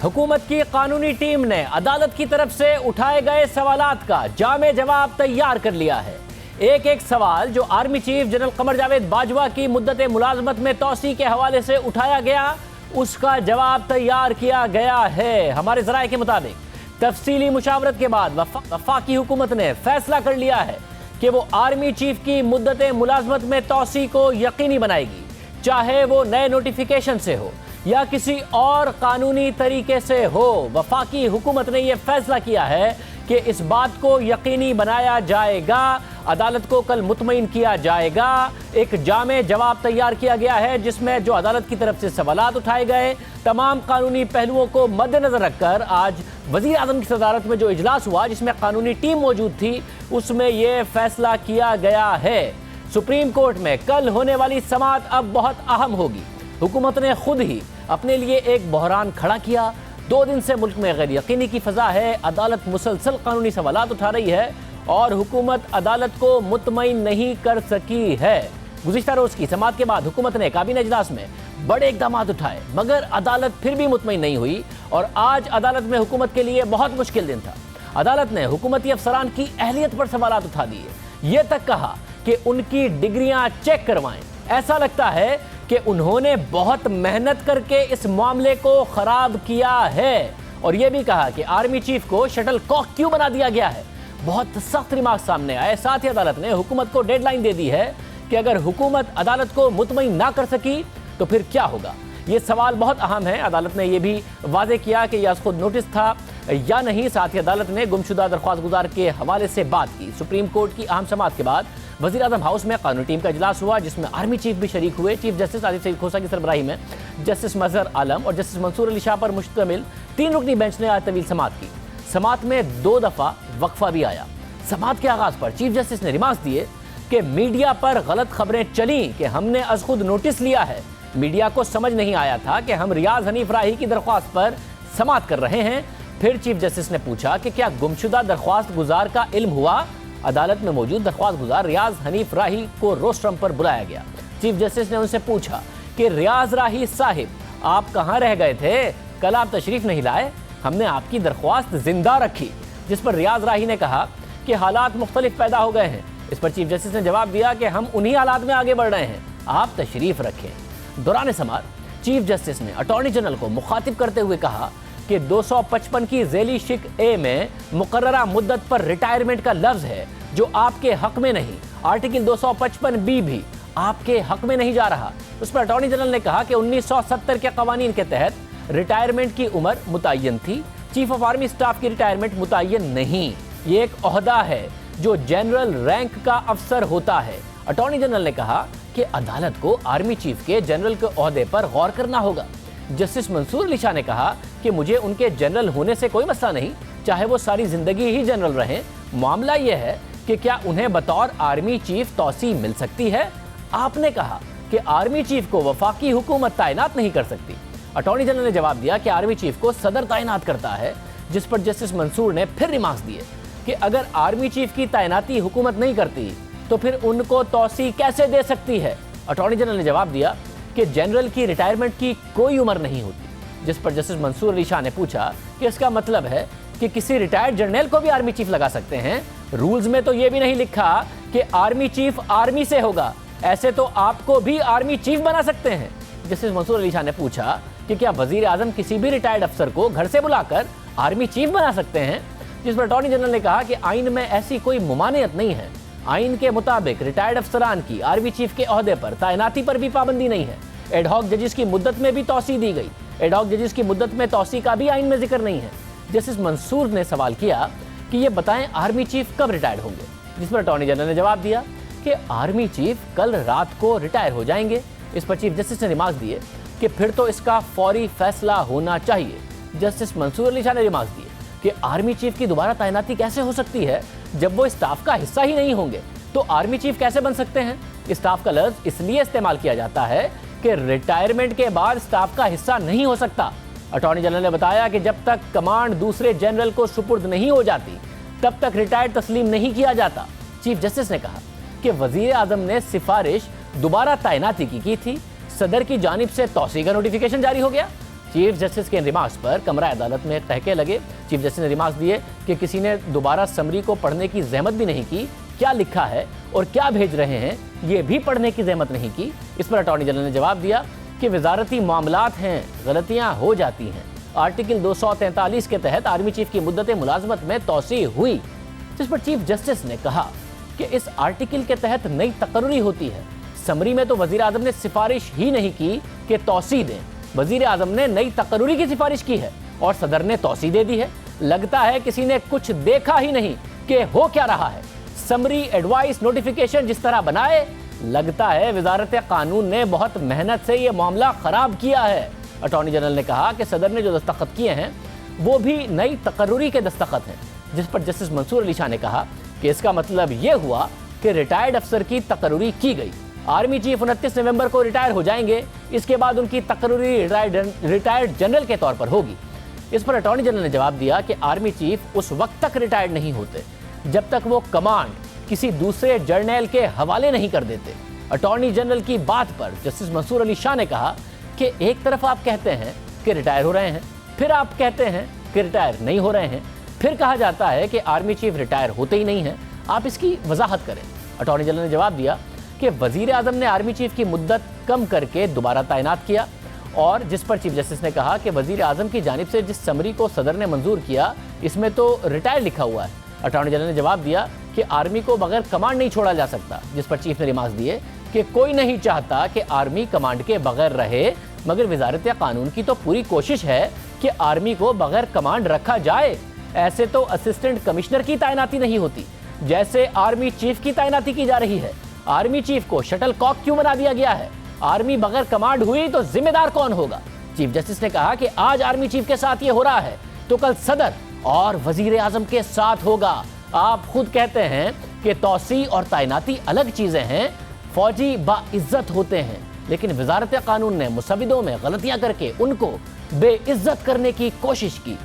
हुकूमत की कानूनी टीम ने अदालत की तरफ से उठाए गए सवालात का जामे जवाब तैयार कर लिया है। एक एक सवाल जो army chief general Qamar Javed Bajwa की मुद्दत मुलाजमत में तौसी के हवाले से उठाया गया, उसका जवाब तैयार किया गया है। हमारे जराये के मुताबिक तफसीली मुशावरत के बाद वफाकी हुकूमत ने फैसला कर लिया है कि वो आर्मी चीफ की मुद्दत मुलाजमत में तौसी को यकीनी बनाएगी, चाहे वो नए नोटिफिकेशन से हो या किसी और कानूनी तरीके से हो। वफाकी हुकूमत ने यह फैसला किया है कि इस बात को यकीनी बनाया जाएगा, अदालत को कल मुतमईन किया जाएगा। एक जामे जवाब तैयार किया गया है जिसमें जो अदालत की तरफ से सवालात उठाए गए, तमाम कानूनी पहलुओं को मद्देनजर रखकर आज वजीर आजम की सदारत में जो इजलास हुआ जिसमें कानूनी टीम मौजूद थी, उसमें यह फैसला किया गया है। सुप्रीम कोर्ट में कल होने वाली समाअत अब बहुत अहम होगी। हुकूमत ने खुद ही अपने लिए एक बहरान खड़ा किया। 2 दिन से मुल्क में गैर यकीनी की फजा है। अदालत मुसलसल कानूनी सवालात उठा रही है और हुकूमत अदालत को मुतमईन नहीं कर सकी है। गुज़िश्ता रोज़ की समाअत के बाद हुकूमत ने काबीना इजलास में बड़े इक़दाम उठाए, मगर अदालत फिर भी मुतमईन नहीं हुई और आज अदालत में हुकूमत के लिए बहुत मुश्किल दिन था। अदालत ने हुकूमती अफसरान की अहलियत पर सवालात उठा दिए। ये तक कहा कि उनकी डिग्रियां चेक करवाएं। ऐसा लगता है कि उन्होंने बहुत मेहनत करके इस मामले को खराब किया है और यह भी कहा कि आर्मी चीफ को शटल कॉक क्यों बना दिया गया है। बहुत सख्त रिमार्क सामने आए। साथ ही अदालत ने हुकूमत को डेडलाइन दे दी है कि अगर हुकूमत अदालत को मुतमईन ना कर सकी तो फिर क्या होगा। ये सवाल बहुत अहम है। अदालत ने यह भी वाजे किया कि यह खुद नोटिस था या नहीं। साथ ही अदालत ने गुमशुदा दरख्वास्त गुजार के हवाले से बात की। सुप्रीम कोर्ट की अहम समाअत के बाद वज़ीर आज़म हाउस में कानूनी टीम का इजलास हुआ जिसमें आर्मी चीफ भी शरीक हुए। चीफ जस्टिस आसिफ सईद खोसा की सरबराही में जस्टिस मजहर आलम और जस्टिस मंसूर अली शाह पर मुश्तमिल 3 रुकनी बेंच ने आज तवील समाअत की। समाअत में 2 दफ़ा वक्फा भी आया। समाअत के आगाज़ पर चीफ जस्टिस ने रिमार्क्स दिए कि मीडिया पर गलत खबरें चली कि हमने अज खुद नोटिस लिया है। मीडिया को समझ नहीं आया था कि हम रियाज हनीफ राही की दरख्वास्त पर समाअत कर रहे हैं। फिर चीफ जस्टिस ने पूछा कि क्या गुमशुदा दरख्वास्त गुजार का इल्म हुआ। अदालत में मौजूद दरख्वास्त गुजार रियाज हनीफ राही को रोस्ट्रम पर बुलाया गया। चीफ जस्टिस ने उनसे पूछा कि रियाज राही साहिब, आप कहाँ रह गए थे, कल आप तशरीफ नहीं लाए, हमने आपकी दरख्वास्त जिंदा रखी। जिस पर रियाज राही ने कहा कि हालात मुख्तलिफ पैदा हो गए हैं। इस पर चीफ जस्टिस ने जवाब दिया कि हम उन्हीं हालात में आगे बढ़ रहे हैं, आप तशरीफ रखें। दौरान समाअत चीफ जस्टिस ने अटॉर्नी जनरल को मुखातिब करते हुए कहा कि 255 की ज़ेली शिक ए में मुकर्ररा मुद्दत पर रिटायरमेंट का लफ्ज़ है जो आपके हक में नहीं। आर्टिकल 255 बी भी आपके हक में नहीं जा रहा। उस पर अटॉर्नी जनरल ने कहा कि 1970 के कवानीन के तहत रिटायरमेंट की उम्र मुतय्यन थी। चीफ ऑफ आर्मी स्टाफ की रिटायरमेंट मुतय्यन नहीं, ये एक ओहदा है जो जनरल रैंक का अफसर होता है। अटॉर्नी जनरल ने कहा कि अदालत को आर्मी चीफ के जनरल के ओहदे पर गौर करना होगा। जस्टिस मंसूर अली शाह ने कहा कि मुझे उनके जनरल होने से कोई मसला नहीं, चाहे वो सारी जिंदगी ही जनरल रहें। मामला यह है कि क्या उन्हें बतौर आर्मी चीफ तौसी मिल सकती है। आपने कहा कि आर्मी चीफ को वफाकी हुकूमत तैनात नहीं कर सकती। अटॉर्नी जनरल ने जवाब दिया कि आर्मी चीफ को सदर तैनात करता है। जिस पर जस्टिस मंसूर ने फिर रिमार्क्स दिए कि अगर आर्मी चीफ की तैनाती हुकूमत नहीं करती तो फिर उनको तौसी कैसे दे सकती है। अटॉर्नी जनरल ने जवाब दिया कि जनरल की रिटायरमेंट की कोई उम्र नहीं होती। जिस पर जस्टिस मंसूर अली शाह ने पूछा कि इसका मतलब है कि किसी रिटायर्ड जनरल को भी आर्मी चीफ लगा सकते हैं। रूल्स में तो यह भी नहीं लिखा कि आर्मी चीफ आर्मी से होगा, ऐसे तो आपको भी आर्मी चीफ बना सकते हैं। जस्टिस मंसूर अली शाह ने पूछा कि क्या वजीर आजम किसी भी रिटायर्ड अफसर को घर से बुलाकर आर्मी चीफ बना सकते हैं। जिस पर अटॉर्नी जनरल ने कहा कि आइन में ऐसी कोई मुमानियत नहीं है। आइन के मुताबिक रिटायर्ड अफसरान की आर्मी चीफ के ओहदे पर तैनाती पर भी पाबंदी नहीं है। एडहॉक जजिस की मुद्दत में भी तौसी दी गई। एडहॉक जजिस की मुद्दत में तौसी का भी आइन में जिक्र नहीं है। जस्टिस मंसूर ने सवाल किया कि ये बताएं आर्मी चीफ कब रिटायर्ड होंगे। जिस पर अटॉर्नी जनरल ने जवाब दिया कि आर्मी चीफ कल रात को रिटायर हो जाएंगे। इस पर चीफ जस्टिस ने रिमार्क्स दिए कि फिर तो इसका फौरी फैसला होना चाहिए। जस्टिस मंसूर अली शाह ने रिमार्क्स दिए कि आर्मी चीफ की दोबारा तैनाती कैसे हो सकती है जब वो स्टाफ का हिस्सा ही नहीं होंगे, तो आर्मी चीफ कैसे बन सकते हैं। स्टाफ का लफ्ज इसलिए इस्तेमाल किया जाता है कि रिटायरमेंट के बाद स्टाफ का हिस्सा नहीं हो सकता। अटॉर्नी जनरल ने बताया कि जब तक कमांड दूसरे जनरल को सुपुर्द नहीं हो जाती तब तक रिटायर्ड तस्लीम नहीं किया जाता। चीफ जस्टिस ने कहा कि वजीर आजम ने सिफारिश दोबारा तैनाती की थी। सदर की जानिब से तौसी का नोटिफिकेशन जारी हो गया। चीफ जस्टिस के रिमार्क्स पर कमरा अदालत में तहके लगे। चीफ जस्टिस ने रिमार्क्स दिए कि किसी ने दोबारा समरी को पढ़ने की जहमत भी नहीं की, क्या लिखा है और क्या भेज रहे हैं ये भी पढ़ने की जहमत नहीं की। इस पर अटॉर्नी जनरल ने जवाब दिया कि वजारती मामलात हैं, गलतियां हो जाती हैं। आर्टिकल 243 के तहत आर्मी चीफ की मुद्दत मुलाजमत में तोसी हुई, जिस पर चीफ जस्टिस ने कहा कि इस आर्टिकल के तहत नई तकर्री होती है। समरी में तो वजीर आजम ने सिफारिश ही नहीं की कि तोसी दें, वजीर आजम ने नई तकर्री की सिफारिश की है और सदर ने तोसी दे दी है। लगता है किसी ने कुछ देखा ही नहीं कि हो क्या रहा है। समरी एडवाइस नोटिफिकेशन जिस तरह बनाए, लगता है वजारत कानून ने बहुत मेहनत से यह मामला खराब किया है। अटॉर्नी जनरल ने कहा कि सदर ने जो दस्तखत किए हैं वो भी नई तकर्री के दस्तखत हैं, जिस पर जस्टिस मंसूर अली शाह ने कहा कि इसका मतलब यह हुआ कि रिटायर्ड अफसर की तकर्री की गई। आर्मी चीफ 29 नवंबर को रिटायर हो जाएंगे, इसके बाद उनकी तकर्री रिटायर्ड जनरल के तौर पर होगी। इस पर अटॉर्नी जनरल ने जवाब दिया कि आर्मी चीफ उस वक्त तक रिटायर्ड नहीं होते जब तक वो कमांड किसी दूसरे जर्नल के हवाले नहीं कर देते। अटॉर्नी जनरल की बात पर जस्टिस मंसूर अली शाह ने कहा कि एक तरफ आप कहते हैं कि रिटायर हो रहे हैं, फिर आप कहते हैं कि रिटायर नहीं हो रहे हैं, फिर कहा जाता है कि आर्मी चीफ रिटायर होते ही नहीं हैं। आप इसकी वजाहत करें। अटॉर्नी जनरल ने जवाब दिया कि वजीर आजम ने आर्मी चीफ की मुद्दत कम करके दोबारा तैनात किया, और जिस पर चीफ जस्टिस ने कहा कि वजीर आजम की जानिब से जिस समरी को सदर ने मंजूर किया इसमें तो रिटायर लिखा हुआ है। अटॉर्नी जनरल ने जवाब दिया कि आर्मी को बगैर कमांड नहीं छोड़ा जा सकता, जिस पर चीफ ने रिमार्क्स दिए कि कोई नहीं चाहता कि आर्मी कमांड के बगैर रहे, मगर वजारत कानून की तो पूरी कोशिश है कि आर्मी को बगैर कमांड रखा जाए। ऐसे तो असिस्टेंट कमिश्नर की तैनाती नहीं होती, जैसे आर्मी चीफ की तैनाती की जा रही है। आर्मी चीफ को शटल कॉक क्यों बना दिया गया है? आर्मी बगैर कमांड हुई तो जिम्मेदार कौन होगा? चीफ जस्टिस ने कहा कि आज आर्मी चीफ के साथ ये हो रहा है तो कल सदर और वजीर आजम के साथ होगा। आप खुद कहते हैं कि तौसी और तैनाती अलग चीजें हैं, फौजी बाइज्जत होते हैं, लेकिन वजारत कानून ने मुसविदों में गलतियां करके उनको बेइज्जत करने की कोशिश की।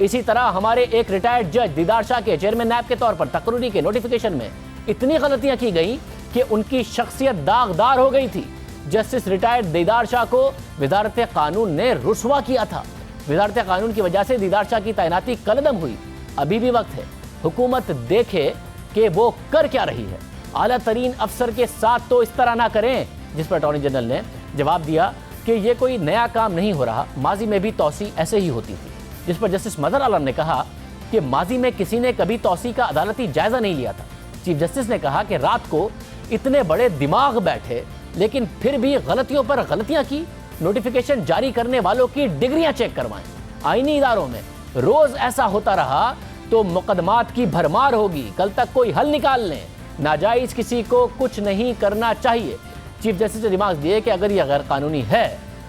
इसी तरह हमारे एक रिटायर्ड जज दीदार शाह के चेयरमैन नैब के तौर पर तकरीरी के नोटिफिकेशन में इतनी गलतियां की गई कि उनकी शख्सियत दागदार हो गई थी। जस्टिस रिटायर्ड दीदार शाह को वजारत कानून ने रुस्वा किया था। वजारत कानून की वजह से दीदार शाह की तैनाती कलदम हुई। अभी भी वक्त है हुकूमत देखे कि वो कर क्या रही है। आला तरीन अफसर के साथ तो इस तरह ना करें, जिस पर अटॉर्नी जनरल ने जवाब दिया कि ये कोई नया काम नहीं हो रहा, माजी में भी तौसी ऐसे ही होती थी। जिस पर जस्टिस मजहर आलम ने कहा कि माजी में किसी ने कभी तौसी का अदालती जायजा नहीं लिया था। चीफ जस्टिस ने कहा कि रात को इतने बड़े दिमाग बैठे लेकिन फिर भी गलतियों पर गलतियां की। नोटिफिकेशन जारी करने वालों की डिग्रियां चेक करवाएं। आईनी इदारों में रोज ऐसा होता रहा तो मुकदमात की भरमार होगी। कल तक कोई हल निकाल लें। नाजायज किसी को कुछ नहीं करना चाहिए। चीफ जस्टिस ने रिमार्क दिए कि अगर यह गैर कानूनी है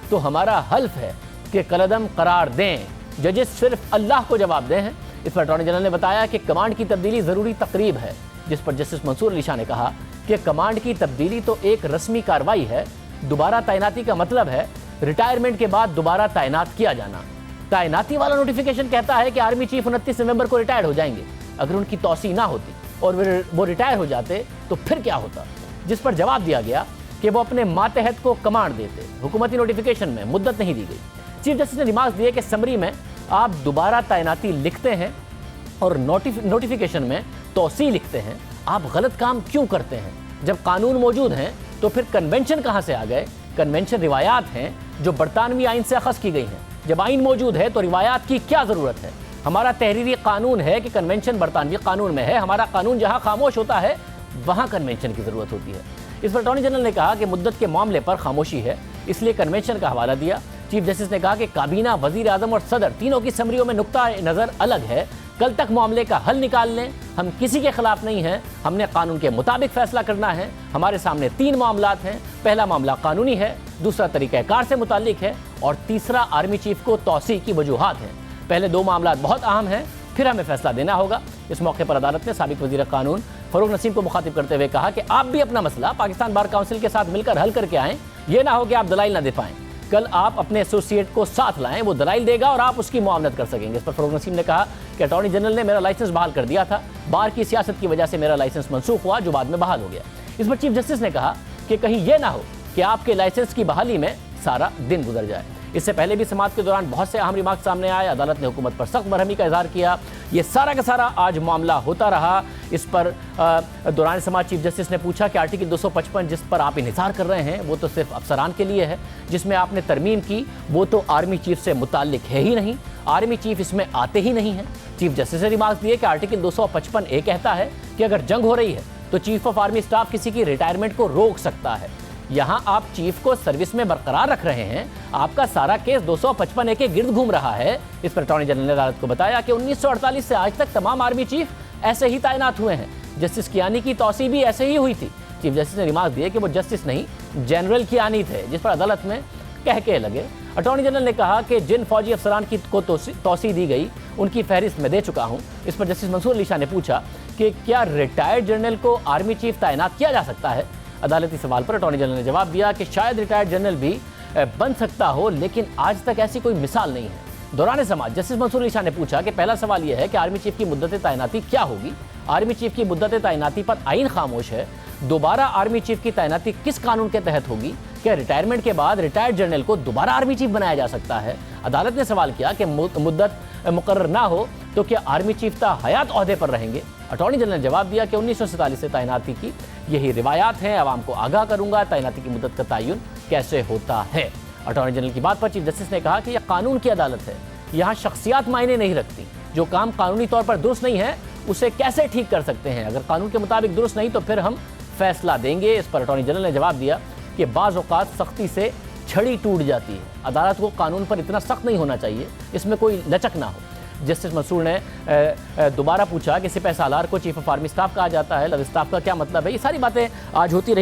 तो हमारा हल्फ है कि कलदम करार दें। जजेस सिर्फ अल्लाह को जवाब दें हैं। इस पर अटॉर्नी जनरल ने बताया कि कमांड की तब्दीली जरूरी तकरीब है, जिस पर जस्टिस मंसूर अली शाह ने कहा कि कमांड की तब्दीली तो एक रस्मी कार्रवाई है। दोबारा तैनाती का मतलब है रिटायरमेंट के बाद दोबारा तैनात किया जाना। तैनाती वाला नोटिफिकेशन कहता है कि आर्मी चीफ 29 नवंबर को रिटायर हो जाएंगे। अगर उनकी तौसी ना होती और वो रिटायर हो जाते तो फिर क्या होता? जिस पर जवाब दिया गया कि वो अपने मातहत को कमांड देते। हुकूमती नोटिफिकेशन में मुद्दत नहीं दी गई। चीफ जस्टिस ने रिमार्क दिए कि समरी में आप दोबारा तैनाती लिखते हैं और नोटिफिकेशन में तौसी लिखते हैं। आप गलत काम क्यों करते हैं? जब कानून मौजूद हैं तो फिर कन्वेंशन कहां से आ गए? कन्वेंशन रिवायात हैं जो बरतानवी आइन से अखज़ की गई हैं। जब आइन मौजूद है तो रिवायात की क्या ज़रूरत है? हमारा तहरीरी कानून है कि कन्वेंशन बरतानवी कानून में है। हमारा कानून जहां खामोश होता है वहां कन्वेंशन की ज़रूरत होती है। इस पर अटॉर्नी जनरल ने कहा कि मुद्दत के मामले पर खामोशी है, इसलिए कन्वेंशन का हवाला दिया। चीफ जस्टिस ने कहा कि काबीना, वजीर आजम और सदर तीनों की समरियों में नुक्ता नज़र अलग है। कल तक मामले का हल निकाल लें। हम किसी के खिलाफ नहीं हैं, हमने कानून के मुताबिक फैसला करना है। हमारे सामने 3 मामलात हैं। पहला मामला कानूनी है, दूसरा तरीक़ाकार से मुताल्लिक है और तीसरा आर्मी चीफ को तौसी की वजूहात हैं। पहले 2 मामलात बहुत अहम हैं, फिर हमें फैसला देना होगा। इस मौके पर अदालत ने साबिक वज़ीर कानून फ़रूख नसीम को मुखातिब करते हुए कहा कि आप भी अपना मसला पाकिस्तान बार काउंसिल के साथ मिलकर हल करके आएँ। ये ना हो कि आप दलाइल ना दे पाएँ। कल आप अपने एसोसिएट को साथ लाएं, वो दलाइल देगा और आप उसकी मुआवनत कर सकेंगे। इस पर फ़रूख नसीम ने कहा कि अटॉर्नी जनरल ने मेरा लाइसेंस बहाल कर दिया था। बार की सियासत की वजह से मेरा लाइसेंस मनसूख हुआ, जो बाद में बहाल हो गया। इस पर चीफ जस्टिस ने कहा कि कहीं ये ना हो कि आपके लाइसेंस की बहाली में सारा दिन गुजर जाए। इससे पहले भी समाअत के दौरान बहुत से अहम रिमार्क सामने आए। अदालत ने हुकूमत पर सख्त बरहमी का इजहार किया। ये सारा का सारा आज मामला होता रहा। इस पर दौरान समाअत चीफ जस्टिस ने पूछा कि आर्टिकल 255 जिस पर आप इंतजार कर रहे हैं वो तो सिर्फ अफसरान के लिए है, जिसमें आपने तरमीम की वो तो आर्मी चीफ से मुताल्लिक है ही नहीं, आर्मी चीफ इसमें आते ही नहीं है। चीफ जस्टिस ने रिमार्क दिए कि आर्टिकल 255 कहता है कि अगर जंग हो रही है तो चीफ ऑफ आर्मी स्टाफ किसी की रिटायरमेंट को रोक सकता है। यहां आप चीफ को सर्विस में बरकरार रख रहे हैं, आपका सारा केस 255 के गिर्द घूम रहा है। इस पर अटॉर्नी जनरल ने अदालत को बताया कि 1948 से आज तक तमाम आर्मी चीफ ऐसे ही तैनात हुए हैं। जस्टिस कियानी की तौसी भी ऐसे ही हुई थी। चीफ जस्टिस ने रिमार्क दिए कि वो जस्टिस नहीं जनरल कियानी थे, जिस पर अदालत में कह के लगे। अटॉर्नी जनरल ने कहा कि जिन फौजी अफसरान को तौसी दी गई उनकी फहरिस्त मैं दे चुका हूं। इस पर जस्टिस मंसूर अली शाह ने पूछा कि क्या रिटायर्ड जनरल को आर्मी चीफ तैनात किया जा सकता है। अदालती सवाल पर अटॉर्नी जनरल ने जवाब दिया कि शायद रिटायर्ड जनरल भी बन सकता हो, लेकिन आज तक ऐसी कोई मिसाल नहीं है। दौरान समाअत जस्टिस मंसूर अली शाह ने पूछा कि पहला सवाल यह है कि आर्मी चीफ की मुद्दत तैनाती क्या होगी। आर्मी चीफ की मुद्दत तैनाती पर आईन खामोश है। दोबारा आर्मी चीफ की तैनाती किस कानून के तहत होगी? क्या रिटायरमेंट के बाद रिटायर्ड जनरल को दोबारा आर्मी चीफ बनाया जा सकता है? अदालत ने सवाल किया कि मुद्दत मुकर्रर ना हो तो क्या आर्मी चीफ ता हयात ओहदे पर रहेंगे? अटॉर्नी जनरल ने जवाब दिया कि 1947 से तैनाती की यही रिवायात हैं, आवाम को आगाह करूंगा तैनाती की मुद्दत का तयन कैसे होता है। अटॉर्नी जनरल की बात पर चीफ जस्टिस ने कहा कि यह कानून की अदालत है, यहाँ शख्सियात मायने नहीं रखती। जो काम कानूनी तौर पर दुरुस्त नहीं है उसे कैसे ठीक कर सकते हैं? अगर कानून के मुताबिक दुरुस्त नहीं तो फिर हम फैसला देंगे। इस पर अटॉर्नी जनरल ने जवाब दिया कि बाज़ औक़ात सख्ती से छड़ी टूट जाती है। अदालत को कानून पर इतना सख्त नहीं होना चाहिए, इसमें कोई लचक ना हो। जस्टिस मंसूर ने दोबारा पूछा कि सिपह सालार को चीफ ऑफ आर्मी स्टाफ कहा जाता है, लव स्टाफ का क्या मतलब है? ये सारी बातें आज होती रही।